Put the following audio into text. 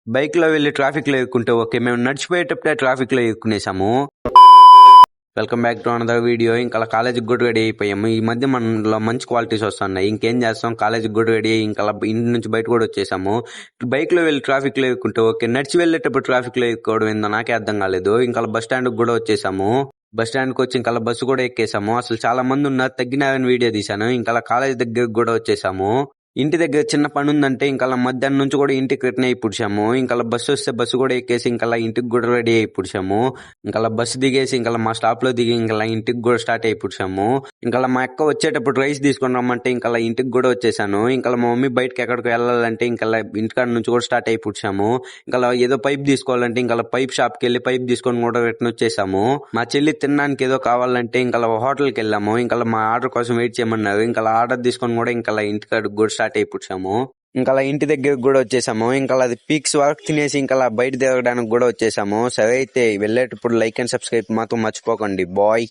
బైక్‌లో వెళ్లి ట్రాఫిక్‌లో ఇరుక్కుంటే ఓకే. మేము నడిచిపోయేటప్పుడే ట్రాఫిక్‌లో ఇరుక్కునేసాము. Welcome back to another video. ఇంకా కాలేజీకి కూడా రెడీ అయిపోయాము. ఈ మధ్య మనలో మంచి క్వాలిటీస్ వస్తున్నాయి. ఇంకేం చేస్తాం, కాలేజీకి కూడా రెడీ అయ్యి ఇంకా ఇంటి నుంచి బయట కూడా వచ్చేసాము. బైక్‌లో వెళ్ళి ట్రాఫిక్‌లో ఇరుక్కుంటే ఓకే. నడిచి వెళ్ళేటప్పుడు ట్రాఫిక్‌లో ఇరుక్కోవడం ఏందో నాకే అర్థం కాలేదు. ఇంకా బస్ స్టాండ్‌కి కూడా వచ్చేసాము. బస్ స్టాండ్‌కి వచ్చి ఇంకా బస్సు కూడా ఎక్కేసాము. అసలు చాలా మంది ఉన్నారు, తగ్గినారని వీడియో తీశాను. ఇంకా కాలేజీ దగ్గరికి కూడా వచ్చేసాము. ఇంటి దగ్గర చిన్న పని ఉందంటే ఇంకా మధ్యాహ్నం నుంచి కూడా ఇంటికి రిటర్న్ అయి పుడిచాము. ఇంకా బస్సు వస్తే బస్సు కూడా ఎక్కేసి ఇంకా ఇంటికి కూడా రెడీ అయి పుడిచాము. ఇంకా బస్సు దిగేసి ఇంకా మా స్టాప్ లో దిగి ఇంకా ఇంటికి కూడా స్టార్ట్ అయి పుడిచాము. ఇంకా మా అక్క వచ్చేటప్పుడు రైస్ తీసుకొని రమ్మంటే ఇంకా ఇంటికి కూడా వచ్చేసాను. ఇంకా మా మమ్మీ బయటకి ఎక్కడికి వెళ్ళాలంటే ఇంకా ఇంటికాడ నుంచి కూడా స్టార్ట్ అయి పుడిచాము. ఇంకా ఏదో పైప్ తీసుకోవాలంటే ఇంకా పైప్ షాప్ కి వెళ్ళి పైప్ తీసుకొని కూడా రిటర్న్ వచ్చేసాము. మా చెల్లి తినడానికి ఏదో కావాలంటే ఇంకా హోటల్కి వెళ్ళాము. ఇంకా మా ఆర్డర్ కోసం వెయిట్ చేయమన్నారు. ఇంకా ఆర్డర్ తీసుకొని కూడా ఇంకా ఇంటికాడికి కూడా స్టార్ట్ అయిపోయాము. ఇంకా ఇంటి దగ్గరకు కూడా వచ్చేసాము. ఇంకా అది పీక్స్ వరకు తినేసి ఇంకా బయట తిరగడానికి కూడా వచ్చేసాము. సరే అయితే వెళ్ళేటప్పుడు లైక్ అండ్ సబ్స్క్రైబ్ మాత్రం మర్చిపోకండి బాయ్.